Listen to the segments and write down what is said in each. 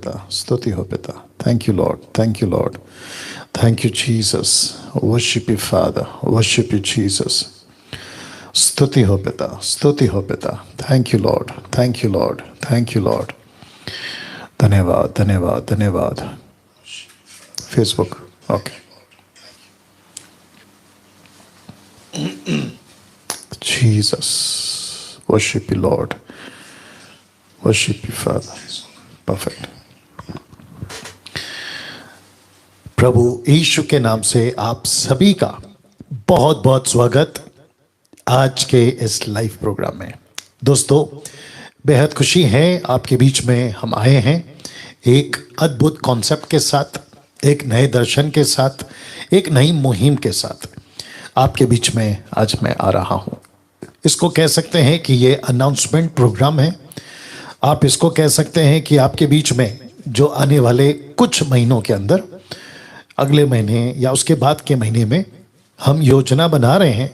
पिता, स्तुति हो पिता। Thank you Lord, thank you Lord, thank you Jesus. Worship you father, worship you Jesus. स्तुति हो पिता, स्तुति हो पिता। Thank you Lord, thank you Lord, thank you Lord. धन्यवाद, धन्यवाद, धन्यवाद। Facebook, okay. Jesus, worship you Lord, worship you Father, perfect। प्रभु यीशु के नाम से आप सभी का बहुत बहुत स्वागत आज के इस लाइव प्रोग्राम में। दोस्तों, बेहद खुशी है आपके बीच में हम आए हैं एक अद्भुत कॉन्सेप्ट के साथ, एक नए दर्शन के साथ, एक नई मुहिम के साथ आपके बीच में आज मैं आ रहा हूं। इसको कह सकते हैं कि ये अनाउंसमेंट प्रोग्राम है। आप इसको कह सकते हैं कि आपके बीच में जो आने वाले कुछ महीनों के अंदर, अगले महीने या उसके बाद के महीने में हम योजना बना रहे हैं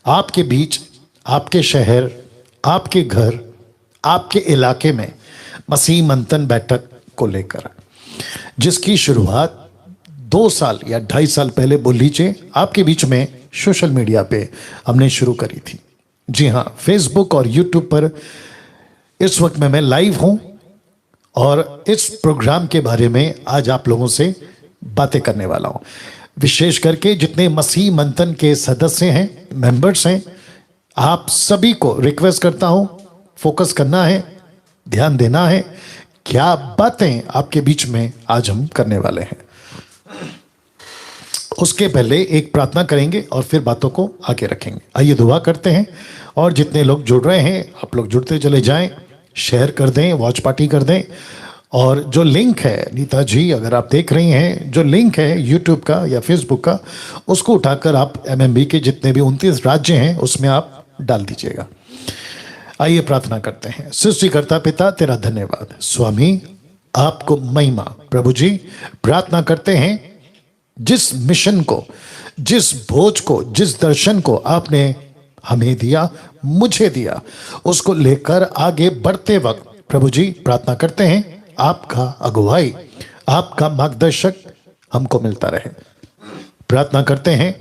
आपके बीच, आपके शहर, आपके घर, आपके इलाके में मसीह मंथन बैठक को लेकर, जिसकी शुरुआत 2 साल या 2.5 साल पहले बोल लीजिए आपके बीच में सोशल मीडिया पे हमने शुरू करी थी। जी हाँ, फेसबुक और यूट्यूब पर इस वक्त मैं लाइव हूं और इस प्रोग्राम के बारे में आज आप लोगों से बातें करने वाला हूं। विशेष करके जितने मसीह मंथन के सदस्य हैं, मेंबर्स हैं, आप सभी को रिक्वेस्ट करता हूं, फोकस करना है, ध्यान देना है, क्या बातें आपके बीच में आज हम करने वाले हैं। उसके पहले एक प्रार्थना करेंगे और फिर बातों को आगे रखेंगे। आइए दुआ करते हैं। और जितने लोग जुड़ रहे हैं आप लोग जुड़ते चले जाएं, शेयर कर दें, वॉच पार्टी कर दें। और जो लिंक है, नीता जी अगर आप देख रही हैं, जो लिंक है यूट्यूब का या फेसबुक का, उसको उठाकर आप एमएमबी के जितने भी 29 राज्य हैं उसमें आप डाल दीजिएगा। आइए प्रार्थना करते हैं। सृष्टिकर्ता पिता, तेरा धन्यवाद स्वामी, आपको महिमा। प्रभु जी, प्रार्थना करते हैं जिस मिशन को, जिस भोज को, जिस दर्शन को आपने हमें दिया, मुझे दिया, उसको लेकर आगे बढ़ते वक्त प्रभु जी प्रार्थना करते हैं आपका अगुवाई, आपका मार्गदर्शक हमको मिलता रहे। प्रार्थना करते हैं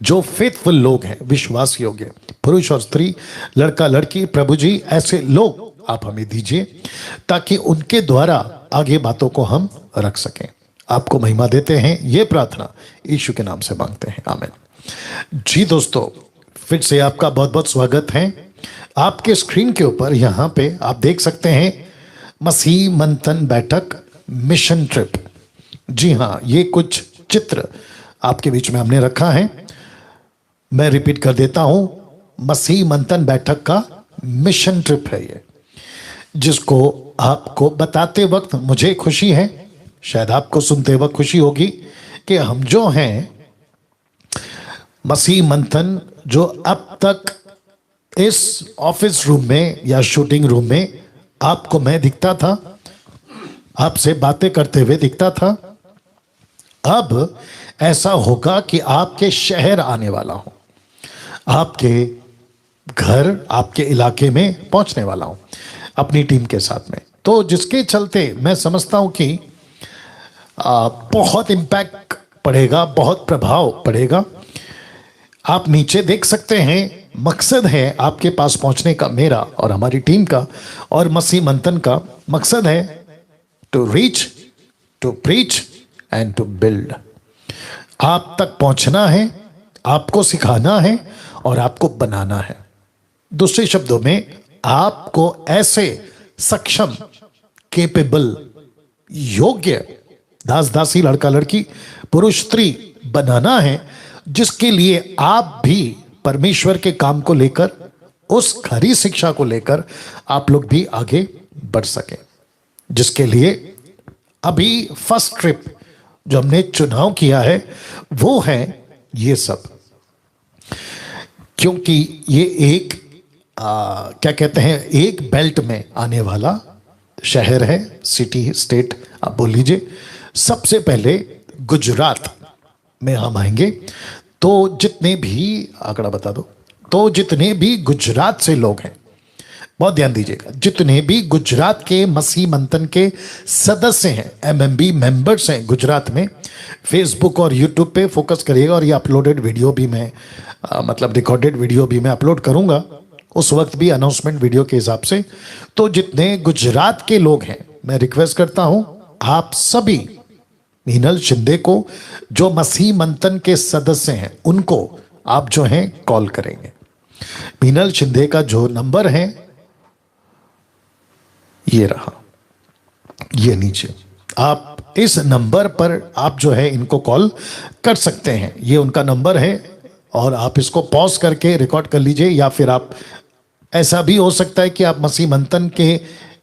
जो फेथफुल लोग हैं, विश्वास योग्य पुरुष और स्त्री, लड़का लड़की, प्रभु जी ऐसे लोग आप हमें दीजिए ताकि उनके द्वारा आगे बातों को हम रख सकें। आपको महिमा देते हैं, ये प्रार्थना यीशु के नाम से मांगते हैं, आमीन। जी दोस्तों, फिर से आपका बहुत बहुत स्वागत है। आपके स्क्रीन के ऊपर यहाँ पे आप देख सकते हैं मसीह मंथन बैठक मिशन ट्रिप। जी हाँ, ये कुछ चित्र आपके बीच में हमने रखा है। मैं रिपीट कर देता हूं, मसीह मंथन बैठक का मिशन ट्रिप है ये, जिसको आपको बताते वक्त मुझे खुशी है, शायद आपको सुनते वक्त खुशी होगी कि हम जो हैं मसीह मंथन, जो अब तक इस ऑफिस रूम में या शूटिंग रूम में आपको मैं दिखता था, आपसे बातें करते हुए दिखता था, अब ऐसा होगा कि आपके शहर आने वाला हूं, आपके घर, आपके इलाके में पहुंचने वाला हूं अपनी टीम के साथ में। तो जिसके चलते मैं समझता हूं कि बहुत इम्पैक्ट पड़ेगा, बहुत प्रभाव पड़ेगा। आप नीचे देख सकते हैं, मकसद है आपके पास पहुंचने का, मेरा और हमारी टीम का और मसीह मंथन का मकसद है to reach, to preach and to build. आप तक पहुंचना है, आपको सिखाना है और आपको बनाना है। दूसरे शब्दों में, आपको ऐसे सक्षम, केपेबल, योग्य दास दासी, लड़का लड़की, पुरुष स्त्री बनाना है, जिसके लिए आप भी परमेश्वर के काम को लेकर, उस खरी शिक्षा को लेकर आप लोग भी आगे बढ़ सके। जिसके लिए अभी फर्स्ट ट्रिप जो हमने चुनाव किया है वो है ये सब, क्योंकि ये एक क्या कहते हैं, एक बेल्ट में आने वाला शहर है, सिटी, स्टेट आप बोल लीजिए। सबसे पहले गुजरात में हम आएंगे। तो जितने भी, आंकड़ा बता दो, तो जितने भी गुजरात से लोग हैं बहुत ध्यान दीजिएगा, जितने भी गुजरात के मसीह मंथन के सदस्य हैं, एमएमबी मेंबर्स हैं गुजरात में, फेसबुक और यूट्यूब पे फोकस करिएगा। और ये अपलोडेड वीडियो भी मैं मतलब रिकॉर्डेड वीडियो भी मैं अपलोड करूंगा उस वक्त भी अनाउंसमेंट वीडियो के हिसाब से। तो जितने गुजरात के लोग हैं, मैं रिक्वेस्ट करता हूं आप सभी मीनल शिंदे को, जो मसीह मंथन के सदस्य हैं, उनको आप जो हैं कॉल करेंगे। मीनल शिंदे का जो नंबर है ये रहा, ये नीचे, आप इस नंबर पर आप जो है इनको कॉल कर सकते हैं। ये उनका नंबर है और आप इसको पॉज करके रिकॉर्ड कर लीजिए। या फिर आप, ऐसा भी हो सकता है कि आप मसीह मंथन के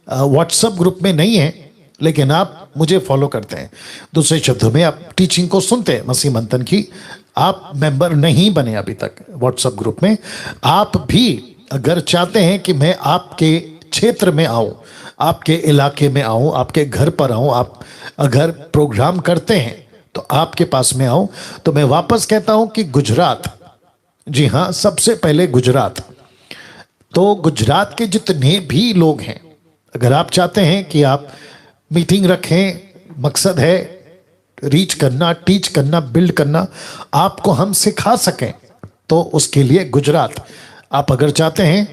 व्हाट्सएप ग्रुप में नहीं हैं लेकिन आप मुझे फॉलो करते हैं, दूसरे शब्दों में आप टीचिंग को सुनते हैं मसीह मंथन की, आप मेंबर नहीं बने अभी तक व्हाट्सएप ग्रुप में। आप भी अगर चाहते हैं कि मैं आपके क्षेत्र में आऊं, आपके इलाके में आऊं, आपके घर पर आऊं, आप अगर प्रोग्राम करते हैं तो आपके पास में आऊं, तो मैं वापस कहता हूं कि गुजरात, जी हां, सबसे पहले गुजरात। तो गुजरात के जितने भी लोग हैं, अगर आप चाहते हैं कि आप मीटिंग रखें, मकसद है रीच करना, टीच करना, बिल्ड करना, आपको हम सिखा सकें, तो उसके लिए गुजरात आप अगर चाहते हैं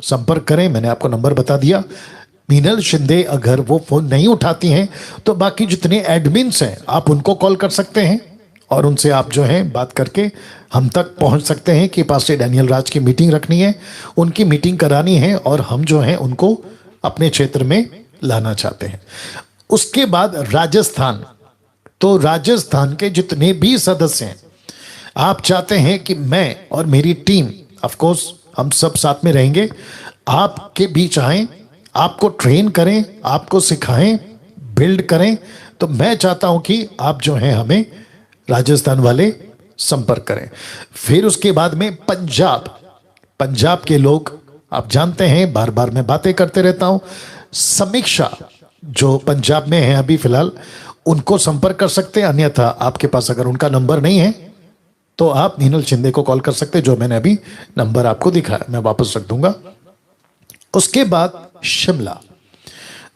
संपर्क करें। मैंने आपको नंबर बता दिया। मीनल शिंदे अगर वो फोन नहीं उठाती हैं तो बाकी जितने एडमिन्स हैं आप उनको कॉल कर सकते हैं और उनसे आप जो है बात करके हम तक पहुंच सकते हैं कि पास्टर डैनियल राज की मीटिंग रखनी है, उनकी मीटिंग करानी है और हम जो है उनको अपने क्षेत्र में लाना चाहते हैं। उसके बाद राजस्थान, तो राजस्थान के जितने भी सदस्य हैं, आप चाहते हैं कि मैं और मेरी टीम, ऑफ कोर्स हम सब साथ में रहेंगे, आपके बीच आएं, आपको ट्रेन करें, आपको सिखाएं, बिल्ड करें, तो मैं चाहता हूं कि आप जो हैं हमें राजस्थान वाले संपर्क करें। फिर उसके बाद में पंजाब के लोग, आप जानते हैं बार बार मैं बातें करते रहता हूं, समीक्षा जो पंजाब में है अभी फिलहाल, उनको संपर्क कर सकते हैं। अन्यथा आपके पास अगर उनका नंबर नहीं है तो आप मीनल शिंदे को कॉल कर सकते हैं, जो मैंने अभी नंबर आपको दिखाया, मैं वापस रख दूंगा। उसके बाद शिमला,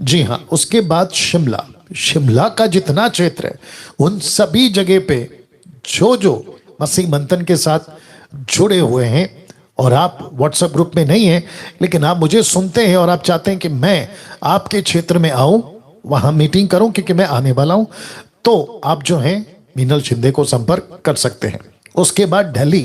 जी हां, उसके बाद शिमला का जितना क्षेत्र है, उन सभी जगह पे जो मसीह मंथन के साथ जुड़े हुए हैं और आप व्हाट्सएप ग्रुप में नहीं हैं लेकिन आप मुझे सुनते हैं और आप चाहते हैं कि मैं आपके क्षेत्र में आऊं, वहां मीटिंग करूं क्योंकि मैं आने वाला हूं, तो आप जो हैं मीनल शिंदे को संपर्क कर सकते हैं। उसके बाद दिल्ली,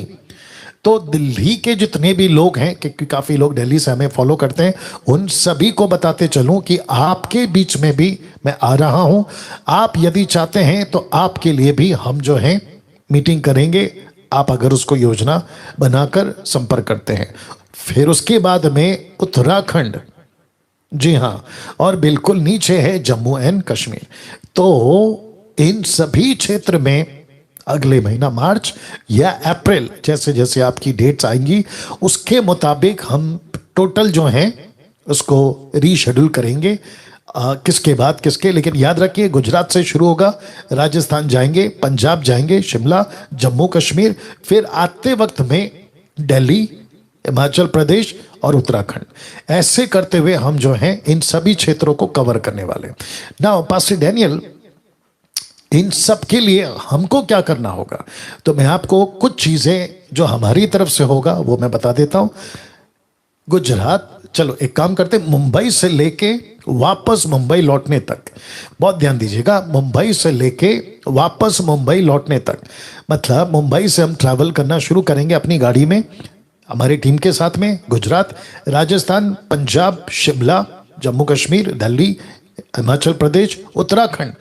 तो दिल्ली के जितने भी लोग हैं, क्योंकि काफी लोग दिल्ली से हमें फॉलो करते हैं, उन सभी को बताते चलूं कि आपके बीच में भी मैं आ रहा हूं। आप यदि चाहते हैं तो आपके लिए भी हम जो हैं मीटिंग करेंगे, आप अगर उसको योजना बनाकर संपर्क करते हैं। फिर उसके बाद में उत्तराखंड, जी हां, और बिल्कुल नीचे है जम्मू एंड कश्मीर। तो इन सभी क्षेत्र में अगले महीना मार्च या अप्रैल, जैसे जैसे आपकी डेट्स आएंगी उसके मुताबिक हम टोटल जो हैं उसको रीशेड्यूल करेंगे, किसके बाद किसके। लेकिन याद रखिए, गुजरात से शुरू होगा, राजस्थान जाएंगे, पंजाब जाएंगे, शिमला, जम्मू कश्मीर, फिर आते वक्त में दिल्ली, हिमाचल प्रदेश और उत्तराखंड। ऐसे करते हुए हम जो हैं इन सभी क्षेत्रों को कवर करने वाले। नाउ पास्टर डैनियल, इन सब के लिए हमको क्या करना होगा, तो मैं आपको कुछ चीजें जो हमारी तरफ से होगा वो मैं बता देता हूं। गुजरात, चलो एक काम करते, मुंबई से लेके वापस मुंबई लौटने तक, बहुत ध्यान दीजिएगा, मुंबई से लेके वापस मुंबई लौटने तक, मतलब मुंबई से हम ट्रैवल करना शुरू करेंगे अपनी गाड़ी में हमारी टीम के साथ में। गुजरात, राजस्थान, पंजाब, शिमला, जम्मू कश्मीर, दिल्ली, हिमाचल प्रदेश, उत्तराखंड,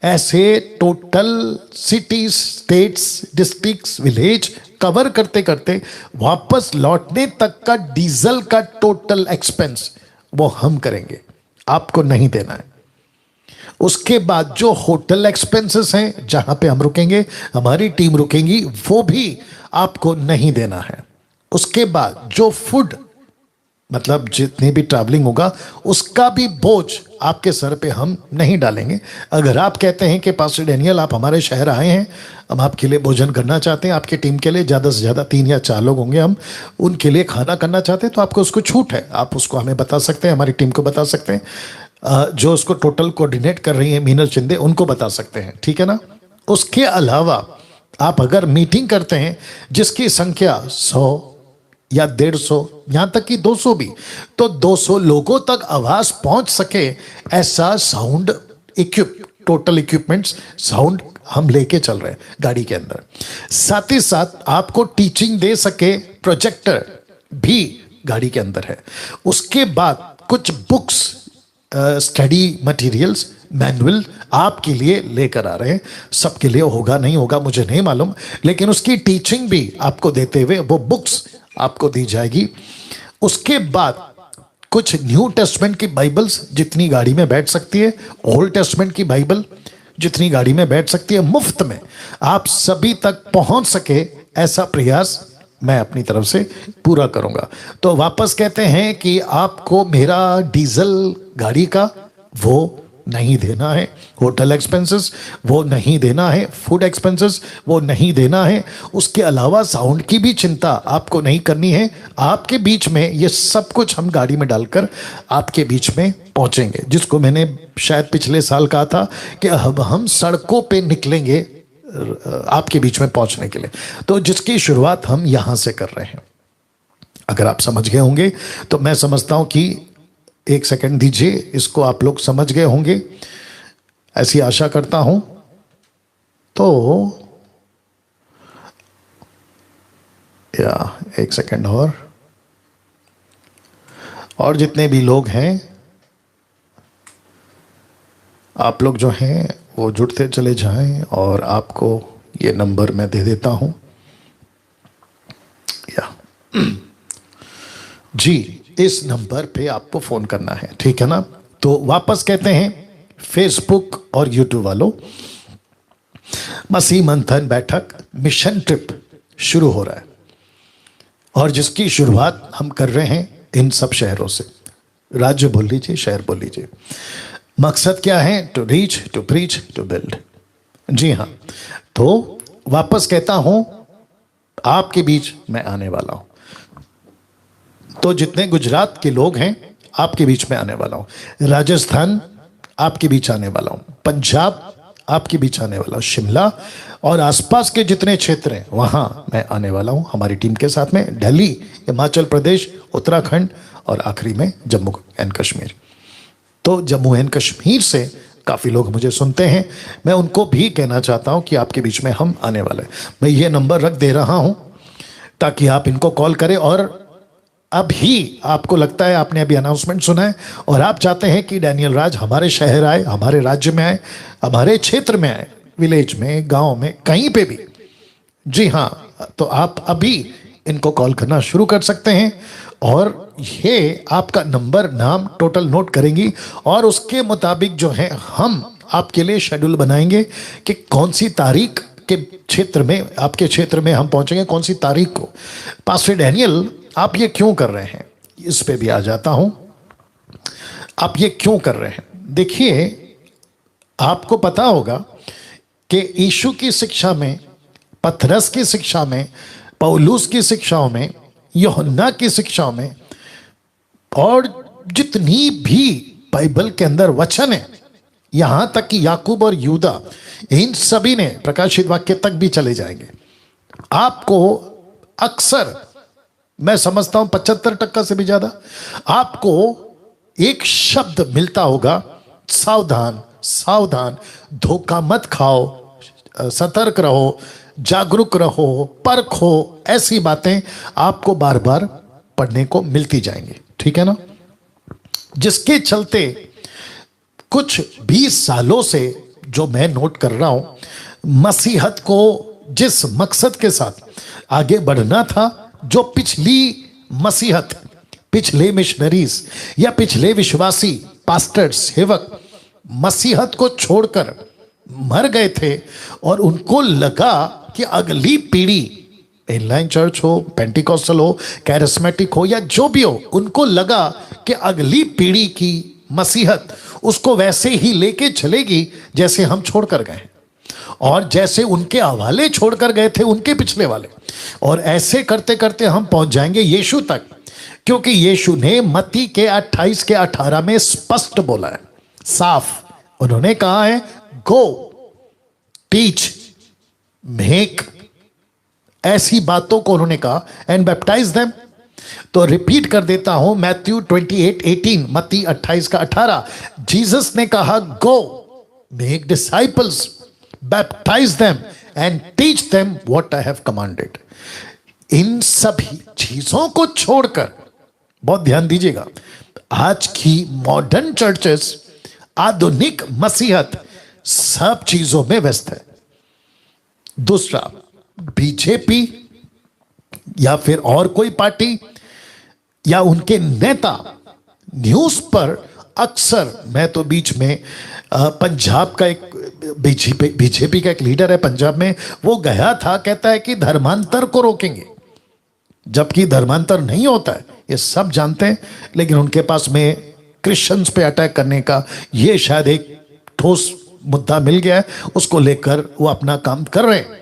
ऐसे total cities, states, districts, village cover करते करते वापस लौटने तक का डीजल का टोटल एक्सपेंस वो हम करेंगे, आपको नहीं देना है। उसके बाद जो होटल एक्सपेंसेस हैं, जहां पे हम रुकेंगे, हमारी टीम रुकेंगी, वो भी आपको नहीं देना है। उसके बाद जो फूड मतलब जितनी भी ट्रैवलिंग होगा उसका भी बोझ आपके सर पे हम नहीं डालेंगे। अगर आप कहते हैं कि पास्टर डैनियल आप हमारे शहर आए हैं, हम आपके लिए भोजन करना चाहते हैं, आपकी टीम के लिए ज़्यादा से ज़्यादा 3 या 4 लोग होंगे, हम उनके लिए खाना करना चाहते हैं, तो आपको उसको छूट है, आप उसको हमें बता सकते हैं, हमारी टीम को बता सकते हैं, जो उसको टोटल कोऑर्डिनेट कर रही है मीनल चिंदे, उनको बता सकते हैं, ठीक है ना। उसके अलावा आप अगर मीटिंग करते हैं जिसकी संख्या 100 या 150 यहां तक कि 200 भी, तो 200 लोगों तक आवाज पहुंच सके ऐसा साउंड टोटल इक्विपमेंट्स साउंड हम लेके चल रहे हैं गाड़ी के अंदर। साथ ही साथ आपको टीचिंग दे सके प्रोजेक्टर भी गाड़ी के अंदर है। उसके बाद कुछ बुक्स, स्टडी मटेरियल्स, मैनुअल आपके लिए लेकर आ रहे हैं। सबके लिए होगा नहीं होगा मुझे नहीं मालूम, लेकिन उसकी टीचिंग भी आपको देते हुए वो बुक्स आपको दी जाएगी। उसके बाद कुछ न्यू टेस्टमेंट की बाइबल्स जितनी गाड़ी में बैठ सकती है, ओल्ड टेस्टमेंट की बाइबल जितनी गाड़ी में बैठ सकती है, मुफ्त में आप सभी तक पहुंच सके ऐसा प्रयास मैं अपनी तरफ से पूरा करूंगा। तो वापस कहते हैं कि आपको मेरा डीजल गाड़ी का वो नहीं देना है, होटल एक्सपेंसेस वो नहीं देना है, फूड एक्सपेंसेस वो नहीं देना है, उसके अलावा साउंड की भी चिंता आपको नहीं करनी है। आपके बीच में ये सब कुछ हम गाड़ी में डालकर आपके बीच में पहुंचेंगे, जिसको मैंने शायद पिछले साल कहा था कि अब हम सड़कों पे निकलेंगे आपके बीच में पहुंचने के लिए। तो जिसकी शुरुआत हम यहां से कर रहे हैं। अगर आप समझ गए होंगे तो मैं समझता हूं कि 1 सेकंड दीजिए, इसको आप लोग समझ गए होंगे ऐसी आशा करता हूं। तो या 1 सेकंड और जितने भी लोग हैं आप लोग जो हैं वो जुड़ते चले जाएं, और आपको ये नंबर मैं दे देता हूं या जी, इस नंबर पे आपको फोन करना है, ठीक है ना। तो वापस कहते हैं फेसबुक और यूट्यूब वालों, मसीह मंथन बैठक मिशन ट्रिप शुरू हो रहा है, और जिसकी शुरुआत हम कर रहे हैं इन सब शहरों से। राज्य बोल लीजिए, शहर बोल लीजिए। मकसद क्या है? To reach, to preach, to build. जी हाँ, तो वापस कहता हूं आपके बीच मैं आने वाला हूं। तो जितने गुजरात के लोग हैं आपके बीच में आने वाला हूं, राजस्थान आपके बीच आने वाला हूं, पंजाब आपके बीच आने वाला हूं, शिमला और आसपास के जितने क्षेत्र हैं वहां मैं आने वाला हूं हमारी टीम के साथ में। दिल्ली, हिमाचल प्रदेश, उत्तराखंड और आखिरी में जम्मू एंड कश्मीर। तो जम्मू एंड कश्मीर से काफ़ी लोग मुझे सुनते हैं, मैं उनको भी कहना चाहता हूं कि आपके बीच में हम आने वाले हैं। मैं ये नंबर रख दे रहा हूं ताकि आप इनको कॉल करें, और अभी आपको लगता है आपने अभी अनाउंसमेंट सुना है और आप चाहते हैं कि डैनियल राज हमारे शहर आए, हमारे राज्य में आए, हमारे क्षेत्र में आए, विलेज में, गांव में, कहीं पे भी। जी हाँ, तो आप अभी इनको कॉल करना शुरू कर सकते हैं, और ये आपका नंबर, नाम टोटल नोट करेंगी, और उसके मुताबिक जो है हम आपके लिए शेड्यूल बनाएंगे कि कौन सी तारीख के क्षेत्र में, आपके क्षेत्र में हम पहुंचेंगे, कौन सी तारीख को। पास्टर डैनियल आप ये क्यों कर रहे हैं, इस पे भी आ जाता हूं। आप ये क्यों कर रहे हैं? देखिए, आपको पता होगा कि यीशु की शिक्षा में, पतरस की शिक्षा में, पौलुस की शिक्षाओं में, यूहन्ना की शिक्षाओं में, और जितनी भी बाइबल के अंदर वचन है, यहां तक कि याकूब और यूदा, इन सभी ने प्रकाशित वाक्य तक भी चले जाएंगे। आपको अक्सर, मैं समझता हूं 75% से भी ज्यादा, आपको एक शब्द मिलता होगा, सावधान, सावधान, धोखा मत खाओ, सतर्क रहो, जागरूक रहो, परखो। ऐसी बातें आपको बार बार पढ़ने को मिलती जाएंगी, ठीक है ना। जिसके चलते कुछ 20 सालों से जो मैं नोट कर रहा हूं, मसीहत को जिस मकसद के साथ आगे बढ़ना था, जो पिछली मसीहत, पिछले मिशनरीज या पिछले विश्वासी पास्टर, सेवक मसीहत को छोड़कर मर गए थे, और उनको लगा कि अगली पीढ़ी इनलाइन चर्च हो, पेंटिकॉस्टल हो, कैरिस्मेटिक हो या जो भी हो, उनको लगा कि अगली पीढ़ी की मसीहत उसको वैसे ही लेके चलेगी जैसे हम छोड़कर गए और जैसे उनके हवाले छोड़कर गए थे उनके पिछले वाले, और ऐसे करते करते हम पहुंच जाएंगे यीशु तक, क्योंकि यीशु ने मत्ती के 28 के 18 में स्पष्ट बोला है, साफ उन्होंने कहा है, गो टीच मेक, ऐसी बातों को उन्होंने कहा, एंड बैप्टाइज देम। तो रिपीट कर देता हूं, मैथ्यू 28:18, मत्ती 28 का 18, जीसस ने कहा go make disciples, baptise them and teach them what I have commanded. इन सभी चीजों को छोड़कर, बहुत ध्यान दीजिएगा, आज की मॉडर्न चर्चेस, आधुनिक मसीहत सब चीजों में व्यस्त है। दूसरा, बीजेपी या फिर और कोई पार्टी या उनके नेता न्यूज पर अक्सर, मैं तो बीच में पंजाब का एक बीजेपी का एक लीडर है पंजाब में, वो गया था, कहता है कि धर्मांतर को रोकेंगे, जबकि धर्मांतर नहीं होता है, ये सब जानते हैं, लेकिन उनके पास में क्रिश्चियंस पे अटैक करने का ये शायद एक ठोस मुद्दा मिल गया है, उसको लेकर वो अपना काम कर रहे हैं।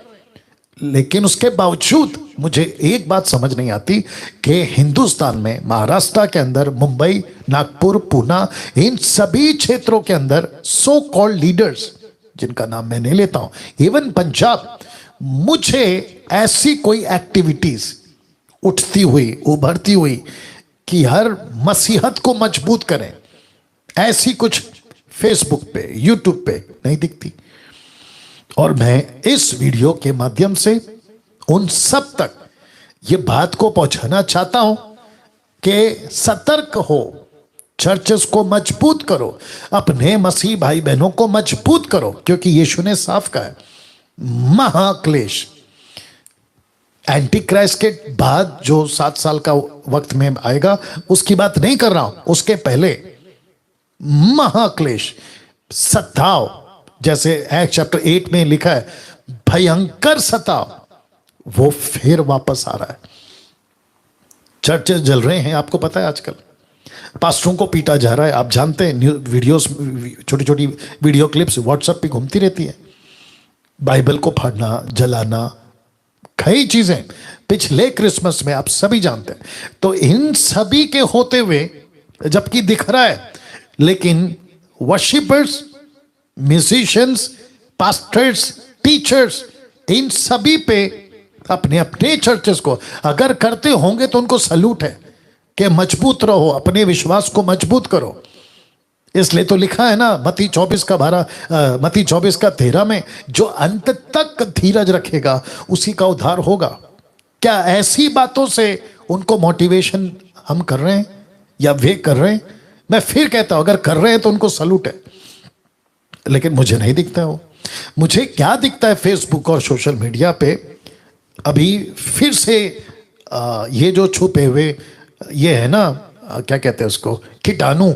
लेकिन उसके बावजूद मुझे एक बात समझ नहीं आती कि हिंदुस्तान में, महाराष्ट्र के अंदर, मुंबई, नागपुर, पूना, इन सभी क्षेत्रों के अंदर सो कॉल्ड लीडर्स, जिनका नाम मैं नहीं लेता हूं, इवन पंजाब, मुझे ऐसी कोई एक्टिविटीज उठती हुई, उभरती हुई कि हर मसीहत को मजबूत करें, ऐसी कुछ फेसबुक पे, यूट्यूब पे नहीं दिखती। और मैं इस वीडियो के माध्यम से उन सब तक ये बात को पहुंचाना चाहता हूं कि सतर्क हो, चर्चेस को मजबूत करो, अपने मसीह भाई बहनों को मजबूत करो, क्योंकि यीशु ने साफ कहा है, महाक्लेश एंटी क्राइस्ट के बाद जो 7 साल का वक्त में आएगा उसकी बात नहीं कर रहा हूं, उसके पहले महाक्लेश, सताव, जैसे एक्ट चैप्टर 8 में लिखा है, भयंकर सताव, वो फिर वापस आ रहा है। चर्चेस जल रहे हैं, आपको पता है, आजकल पास्टरों को पीटा जा रहा है, आप जानते हैं, वीडियोस, छोटी छोटी वीडियो क्लिप्स व्हाट्सएप पे घूमती रहती है, बाइबल को फाड़ना, जलाना, कई चीजें पिछले क्रिसमस में आप सभी जानते हैं। तो इन सभी के होते हुए जबकि दिख रहा है, लेकिन वर्शिपर्स, म्यूजिशियंस, पास्टर्स, टीचर्स, इन सभी पे, अपने अपने चर्चेस को अगर करते होंगे तो उनको सल्यूट है कि मजबूत रहो, अपने विश्वास को मजबूत करो। इसलिए तो लिखा है ना, मत्ती 24 का 13 में, जो अंत तक धीरज रखेगा उसी का उद्धार होगा। क्या ऐसी बातों से उनको मोटिवेशन हम कर रहे हैं या वे कर रहे हैं? मैं फिर कहता हूं, अगर कर रहे हैं तो उनको सल्यूट है, लेकिन मुझे नहीं दिखता है वो। मुझे क्या दिखता है फेसबुक और सोशल मीडिया पे, अभी फिर से ये जो छुपे हुए ये है ना, क्या कहते हैं उसको, कीटाणु,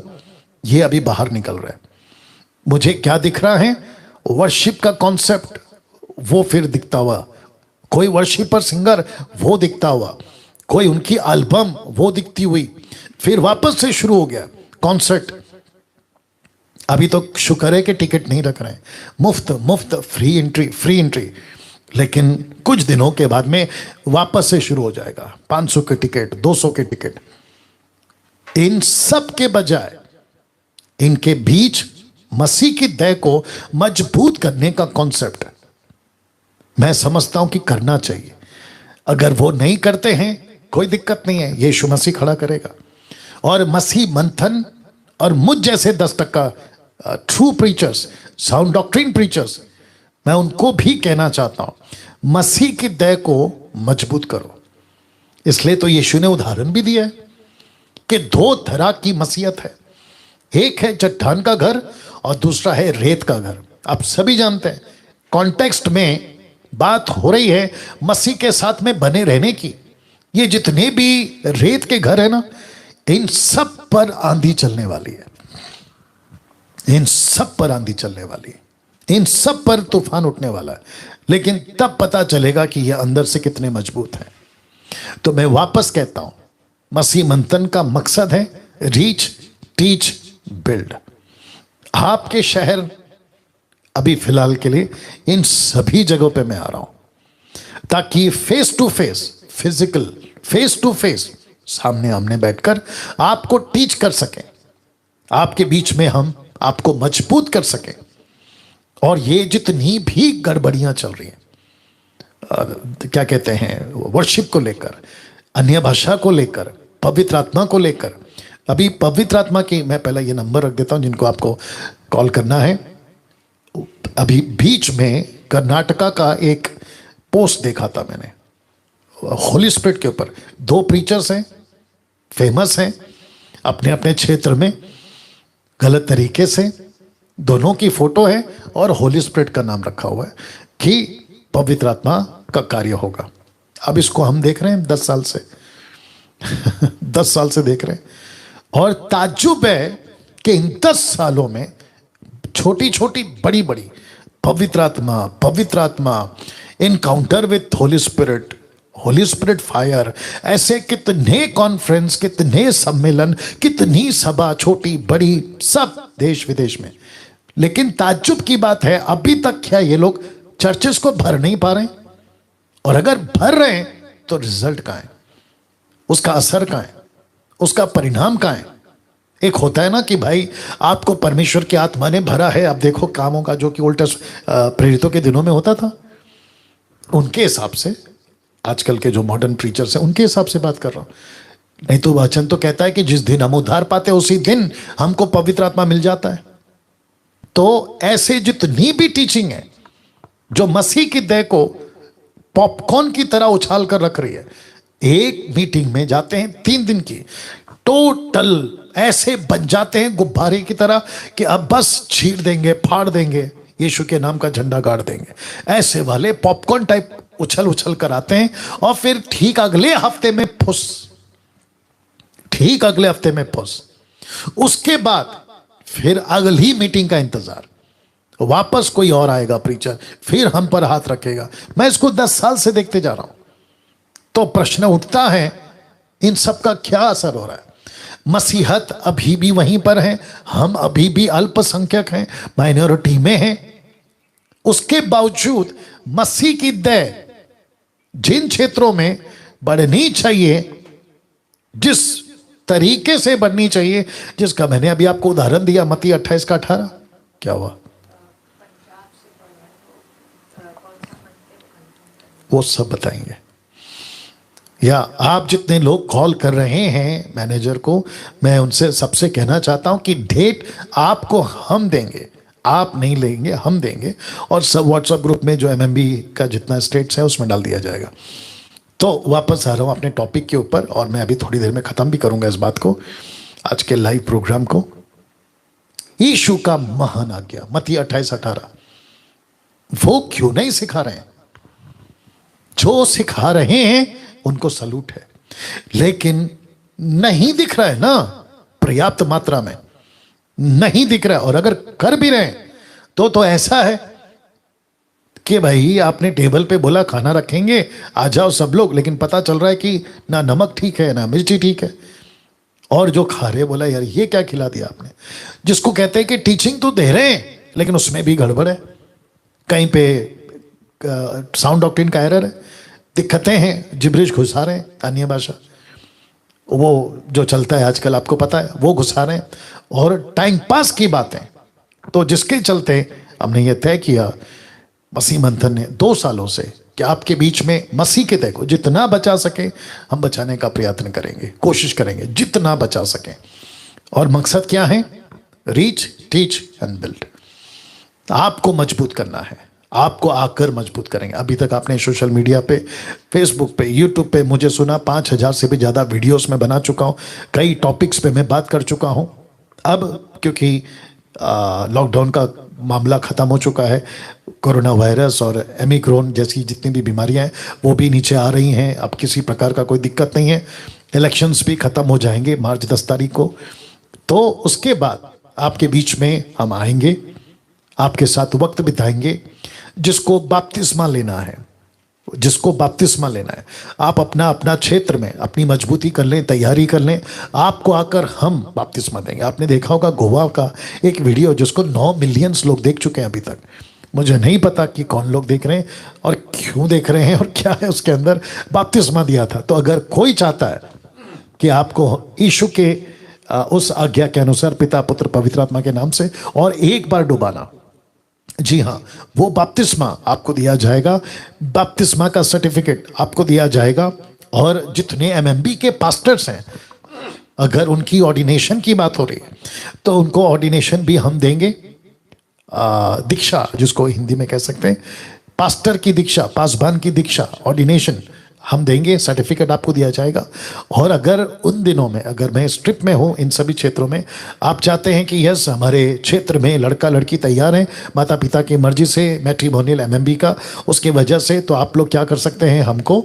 ये अभी बाहर निकल रहा है। मुझे क्या दिख रहा है, वर्शिप का कॉन्सेप्ट वो फिर दिखता हुआ, कोई वर्शिपर सिंगर वो दिखता हुआ, कोई उनकी एल्बम वो दिखती हुई, फिर वापस से शुरू हो गया कॉन्सर्ट। अभी तो शुक्र है कि टिकट नहीं रख रहे हैं, मुफ्त फ्री एंट्री, लेकिन कुछ दिनों के बाद में वापस से शुरू हो जाएगा, 500 के टिकट, 200 के टिकट। इन सब के बजाय इनके बीच मसीह की देह को मजबूत करने का कॉन्सेप्ट है, मैं समझता हूं कि करना चाहिए। अगर वो नहीं करते हैं कोई दिक्कत नहीं है, यीशु मसीह खड़ा करेगा। और मसीह मंथन और मुझ जैसे 10% true preachers, sound doctrine preachers, मैं उनको भी कहना चाहता हूं, मसीह की देह को मजबूत करो। इसलिए तो यीशु ने उदाहरण भी दिया है कि 2 तरह की मसीहत है, एक है चट्टान का घर और दूसरा है रेत का घर। आप सभी जानते हैं कॉन्टेक्स्ट में बात हो रही है मसीह के साथ में बने रहने की। ये जितने भी रेत के घर है ना, इन सब पर आंधी चलने वाली है, इन सब पर आंधी चलने वाली है। इन सब पर तूफान उठने वाला है, लेकिन तब पता चलेगा कि ये अंदर से कितने मजबूत हैं। तो मैं वापस कहता हूं, मसीह मंथन का मकसद है रीच, टीच, बिल्ड। आपके शहर, अभी फिलहाल के लिए इन सभी जगहों पे मैं आ रहा हूं ताकि face to face, physical face to face, सामने आमने बैठकर आपको टीच कर सकें, आपके बीच में हम आपको मजबूत कर सकें। और ये जितनी भी गड़बड़ियां चल रही हैं, क्या कहते हैं, वर्शिप को लेकर, अन्य भाषा को लेकर, पवित्र आत्मा को लेकर, अभी पवित्र आत्मा की मैं पहले ये नंबर रख देता हूं जिनको आपको कॉल करना है। अभी बीच में कर्नाटका का एक पोस्ट देखा था मैंने, होली स्पिरिट के ऊपर। 2 प्रीचर्स हैं, फेमस हैं अपने अपने क्षेत्र में, गलत तरीके से, दोनों की फोटो है और होली स्पिरिट का नाम रखा हुआ है कि पवित्र आत्मा का कार्य होगा। अब इसको हम देख रहे हैं 10 साल से 10 साल से देख रहे हैं, और ताज्जुब है कि इन 10 सालों में छोटी छोटी बड़ी बड़ी पवित्र आत्मा, encounter with Holi spirit fire, ऐसे कितने कॉन्फ्रेंस, कितने सम्मेलन, कितनी सभा, छोटी बड़ी, सब देश विदेश में। लेकिन ताज्जुब की बात है, अभी तक क्या ये लोग चर्चेस को भर नहीं पा रहे हैं? और अगर भर रहे हैं तो रिजल्ट कहां है, उसका असर कहां है, उसका परिणाम कहां है? एक होता है ना कि भाई आपको परमेश्वर की आत्मा ने भरा है, अब देखो कामों का, जो कि ओल्ड प्रेरितों के दिनों में होता था, उनके हिसाब से, आजकल के जो मॉडर्न प्रीचर्स हैं उनके हिसाब से बात कर रहा हूं। नहीं तो वचन तो कहता है कि जिस दिन हम उद्धार पाते उसी दिन हमको पवित्र आत्मा मिल जाता है। तो ऐसे जितनी भी टीचिंग है जो मसीह की देह को पॉपकॉर्न की तरह उछाल कर रख रही है, एक मीटिंग में जाते हैं 3 दिन की, टोटल ऐसे बन जाते हैं गुब्बारे की तरह कि अब बस छीड़ देंगे, फाड़ देंगे, यीशु के नाम का झंडा गाड़ देंगे। ऐसे वाले पॉपकॉर्न टाइप उछल उछल कर आते हैं, और फिर ठीक अगले हफ्ते में फुस, उसके बाद फिर अगली मीटिंग का इंतजार, वापस कोई और आएगा प्रीचर, फिर हम पर हाथ रखेगा। मैं इसको 10 साल से देखते जा रहा हूं। तो प्रश्न उठता है, इन सब का क्या असर हो रहा है? मसीहत अभी भी वहीं पर है, हम अभी भी अल्पसंख्यक हैं, माइनॉरिटी में हैं। उसके बावजूद मसीह की देह जिन क्षेत्रों में बढ़नी चाहिए, जिस तरीके से बढ़नी चाहिए, जिसका मैंने अभी आपको उदाहरण दिया, मत्ती 28 का 18, क्या हुआ वो सब बताएंगे। या आप जितने लोग कॉल कर रहे हैं मैनेजर को, मैं उनसे सबसे कहना चाहता हूं कि डेट आपको हम देंगे, आप नहीं लेंगे, हम देंगे, और सब व्हाट्सएप ग्रुप में जो एमएमबी का जितना स्टेट्स है उसमें डाल दिया जाएगा। तो वापस आ रहा हूं अपने टॉपिक के ऊपर, और मैं अभी थोड़ी देर में खत्म भी करूंगा इस बात को, आज के लाइव प्रोग्राम को। यीशु का महान आज्ञा मत्ती 28:18, वो क्यों नहीं सिखा रहे हैं? जो सिखा रहे हैं उनको सलूट है, लेकिन नहीं दिख रहा है ना, पर्याप्त मात्रा में नहीं दिख रहा है। और अगर कर भी रहे हैं तो ऐसा है कि भाई आपने टेबल पे बोला खाना रखेंगे, आ जाओ सब लोग, लेकिन पता चल रहा है कि ना नमक ठीक है ना मिर्ची ठीक है, और जो खा रहे बोला यार ये क्या खिला दिया आपने। जिसको कहते हैं कि टीचिंग तो दे रहे हैं लेकिन उसमें भी गड़बड़ है, कहीं पे साउंड डॉक्ट्रिन का एरर है, दिक्कतें हैं, जिब्रिश घुसा रहे हैं, अन्य भाषा वो जो चलता है आजकल आपको पता है, वो घुसा रहे हैं, और टाइम पास की बातें। तो जिसके चलते हमने ये तय किया मसीह मंथन ने 2 सालों से कि आपके बीच में मसीह के तय को जितना बचा सके हम बचाने का प्रयत्न करेंगे, कोशिश करेंगे जितना बचा सकें। और मकसद क्या है? Reach, teach and build. आपको मजबूत करना है, आपको आकर मजबूत करेंगे। अभी तक आपने सोशल मीडिया पे, फेसबुक पे, यूट्यूब पे मुझे सुना, 5000 से भी ज़्यादा वीडियोस में बना चुका हूँ, कई टॉपिक्स पे मैं बात कर चुका हूँ। अब क्योंकि लॉकडाउन का मामला ख़त्म हो चुका है, कोरोना वायरस और ओमिक्रॉन जैसी जितनी भी बीमारियां हैं वो भी नीचे आ रही हैं, अब किसी प्रकार का कोई दिक्कत नहीं है। इलेक्शंस भी ख़त्म हो जाएंगे मार्च 10 तारीख को, तो उसके बाद आपके बीच में हम आएंगे, आपके साथ वक्त बिताएंगे। जिसको बपतिस्मा लेना है, जिसको बपतिस्मा लेना है, आप अपना अपना क्षेत्र में अपनी मजबूती कर लें, तैयारी कर लें, आपको आकर हम बपतिस्मा देंगे। आपने देखा होगा गोवा का एक वीडियो जिसको 9 मिलियन लोग देख चुके हैं अभी तक। मुझे नहीं पता कि कौन लोग देख रहे हैं और क्यों देख रहे हैं और क्या है उसके अंदर। बपतिस्मा दिया था। तो अगर कोई चाहता है कि आपको यीशु के उस आज्ञा के अनुसार पिता पुत्र पवित्र आत्मा के नाम से और एक बार डुबाना, जी हाँ, वो बपतिस्मा आपको दिया जाएगा। बपतिस्मा का सर्टिफिकेट आपको दिया जाएगा। और जितने एमएमबी के पास्टर्स हैं, अगर उनकी ऑर्डिनेशन की बात हो रही है तो उनको ऑर्डिनेशन भी हम देंगे। दीक्षा, जिसको हिंदी में कह सकते हैं पास्टर की दीक्षा, पासबान की दीक्षा, ऑर्डिनेशन हम देंगे। सर्टिफिकेट आपको दिया जाएगा। और अगर उन दिनों में, अगर मैं स्ट्रिप में हूँ, इन सभी क्षेत्रों में आप चाहते हैं कि यस हमारे क्षेत्र में लड़का लड़की तैयार हैं माता पिता की मर्जी से, मैट्रिमोनियल एमएमबी का उसकी वजह से, तो आप लोग क्या कर सकते हैं, हमको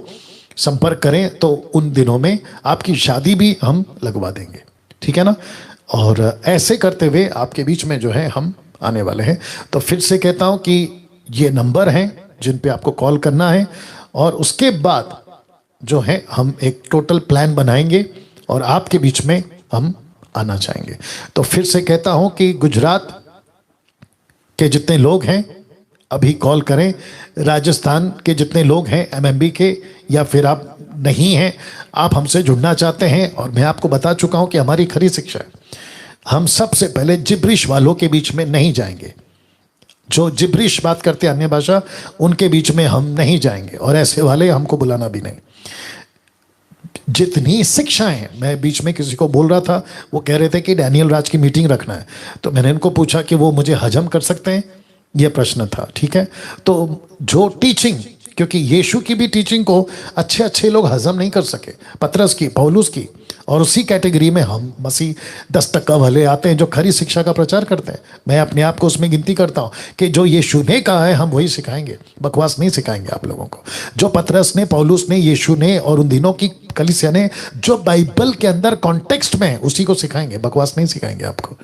संपर्क करें। तो उन दिनों में आपकी शादी भी हम लगवा देंगे, ठीक है ना। और ऐसे करते हुए आपके बीच में जो है हम आने वाले हैं। तो फिर से कहता हूं कि ये नंबर हैं जिन पे आपको कॉल करना है। और उसके बाद जो है हम एक टोटल प्लान बनाएंगे और आपके बीच में हम आना चाहेंगे। तो फिर से कहता हूं कि गुजरात के जितने लोग हैं अभी कॉल करें। राजस्थान के जितने लोग हैं एमएमबी के, या फिर आप नहीं हैं, आप हमसे जुड़ना चाहते हैं, और मैं आपको बता चुका हूं कि हमारी खरी शिक्षा है, हम सबसे पहले जिब्रिश वालों के बीच में नहीं जाएंगे। जो जिब्रिश बात करते हैं अन्य भाषा, उनके बीच में हम नहीं जाएंगे, और ऐसे वाले हमको बुलाना भी नहीं। जितनी शिक्षाएं हैं, मैं बीच में किसी को बोल रहा था, वो कह रहे थे कि डैनियल राज की मीटिंग रखना है, तो मैंने उनको पूछा कि वो मुझे हजम कर सकते हैं, ये प्रश्न था, ठीक है। तो जो टीचिंग, क्योंकि यीशु की भी टीचिंग को अच्छे अच्छे लोग हजम नहीं कर सके, पतरस की, पौलुस की, और उसी कैटेगरी में हम मसीह 10% वाले आते हैं जो खरी शिक्षा का प्रचार करते हैं। मैं अपने आप को उसमें गिनती करता हूं कि जो यीशु ने कहा है हम वही सिखाएंगे, बकवास नहीं सिखाएंगे आप लोगों को। जो पतरस ने, पौलुस ने, यीशु ने और उन दिनों की कलीसिया ने जो बाइबल के अंदर कॉन्टेक्स्ट में है उसी को सिखाएंगे, बकवास नहीं सिखाएंगे आपको,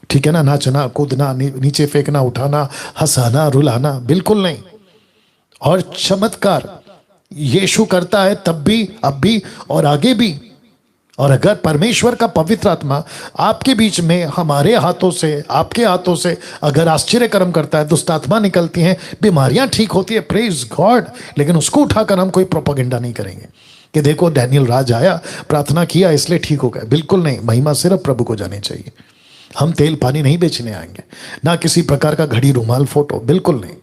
ठीक है ना। नाचना, कूदना, नीचे फेंकना, उठाना, हंसाना, रुलाना, बिल्कुल नहीं। और चमत्कार यीशु करता है तब भी, अब भी और आगे भी। और अगर परमेश्वर का पवित्र आत्मा आपके बीच में हमारे हाथों से, आपके हाथों से अगर आश्चर्य कर्म करता है, दुष्ट आत्मा निकलती हैं, बीमारियां ठीक होती है, प्रेज गॉड। लेकिन उसको उठाकर हम कोई प्रोपेगेंडा नहीं करेंगे कि देखो डैनियल राज आया, प्रार्थना किया इसलिए ठीक हो गया, बिल्कुल नहीं। महिमा सिर्फ प्रभु को जानी चाहिए। हम तेल पानी नहीं बेचने आएंगे, ना किसी प्रकार का घड़ी, रुमाल, फोटो, बिल्कुल नहीं।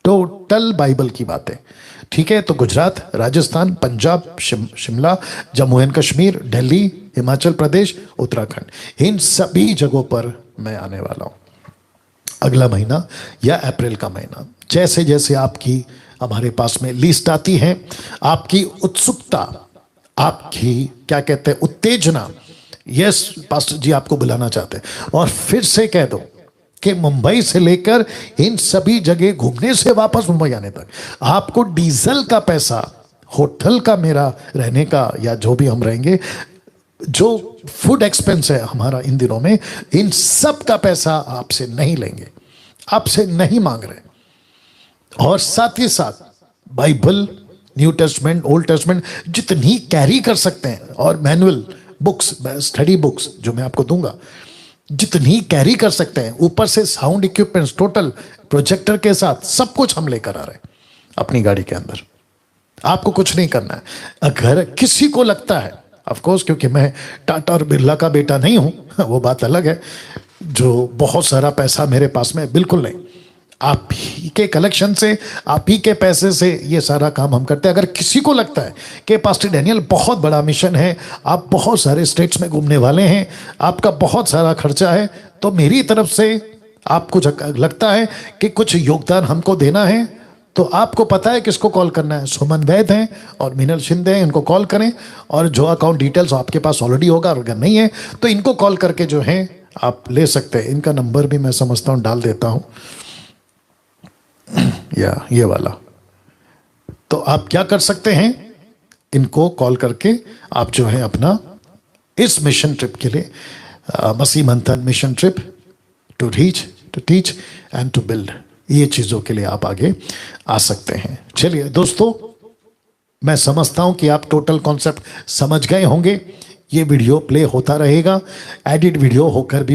टोटल बाइबल की बातें, ठीक है। तो गुजरात, राजस्थान, पंजाब, शिमला, जम्मू एंड कश्मीर, दिल्ली, हिमाचल प्रदेश, उत्तराखंड, इन सभी जगहों पर मैं आने वाला हूं अगला महीना या अप्रैल का महीना। जैसे जैसे आपकी हमारे पास में लिस्ट आती है, आपकी उत्सुकता, आपकी क्या कहते हैं, उत्तेजना, यस पास्टर जी आपको बुलाना चाहते हैं। और फिर से कह दो कि मुंबई से लेकर इन सभी जगह घूमने से वापस मुंबई आने तक आपको डीजल का पैसा, होटल का, मेरा रहने का, या जो भी हम रहेंगे, जो फूड एक्सपेंस है हमारा इन दिनों में, इन सब का पैसा आपसे नहीं लेंगे, आपसे नहीं मांग रहे। और साथ ही साथ Bible, new testament, old testament जितनी कैरी कर सकते हैं, और मैनुअल बुक्स, स्टडी बुक्स जो मैं आपको दूंगा, जितनी कैरी कर सकते हैं, ऊपर से साउंड इक्विपमेंट्स, टोटल प्रोजेक्टर के साथ सब कुछ हम लेकर आ रहे हैं अपनी गाड़ी के अंदर। आपको कुछ नहीं करना है। अगर किसी को लगता है, ऑफ कोर्स क्योंकि मैं टाटा और बिरला का बेटा नहीं हूं, वो बात अलग है, जो बहुत सारा पैसा मेरे पास में, बिल्कुल नहीं। आप ही के कलेक्शन से, आप ही के पैसे से ये सारा काम हम करते हैं। अगर किसी को लगता है कि पास्टर डैनियल बहुत बड़ा मिशन है, आप बहुत सारे स्टेट्स में घूमने वाले हैं, आपका बहुत सारा खर्चा है, तो मेरी तरफ से आपको लगता है कि कुछ योगदान हमको देना है, तो आपको पता है किसको कॉल करना है। सुमन वैद हैं और मीनल शिंदे हैं, इनको कॉल करें। और जो अकाउंट डिटेल्स आपके पास ऑलरेडी होगा, और अगर नहीं है तो इनको कॉल करके जो है आप ले सकते हैं। इनका नंबर भी मैं समझता हूँ डाल देता हूँ, या ये वाला। तो आप क्या कर सकते हैं, इनको कॉल करके आप जो है अपना इस मिशन ट्रिप के लिए, Masih Manthan mission trip to reach to teach and to build. ये चीज़ों के लिए आप आगे आ सकते हैं। चलिए दोस्तों, मैं समझता हूं कि आप टोटल कॉन्सेप्ट समझ गए होंगे। ये वीडियो प्ले होता रहेगा, एडिट वीडियो होकर भी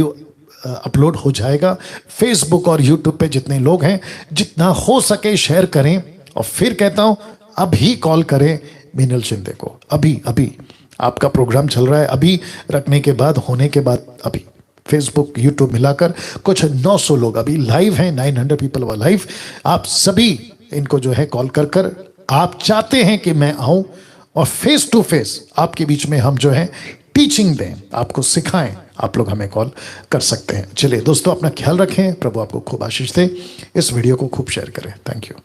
अपलोड हो जाएगा। फेसबुक और यूट्यूब पे जितने लोग हैं, जितना हो सके शेयर करें। और फिर कहता हूं, अभी कॉल करें मीनल शिंदे को। अभी अभी आपका प्रोग्राम चल रहा है, अभी रखने के बाद, होने के बाद, अभी फेसबुक यूट्यूब मिलाकर कुछ 900 लोग अभी लाइव हैं, 900 पीपल वर लाइव। आप सभी इनको जो है कॉल कर कर, आप चाहते हैं कि मैं आऊं और फेस टू फेस आपके बीच में हम जो है टीचिंग दें, आपको सिखाएं, आप लोग हमें कॉल कर सकते हैं। चलिए दोस्तों, अपना ख्याल रखें, प्रभु आपको खूब आशीष दे। इस वीडियो को खूब शेयर करें। Thank you.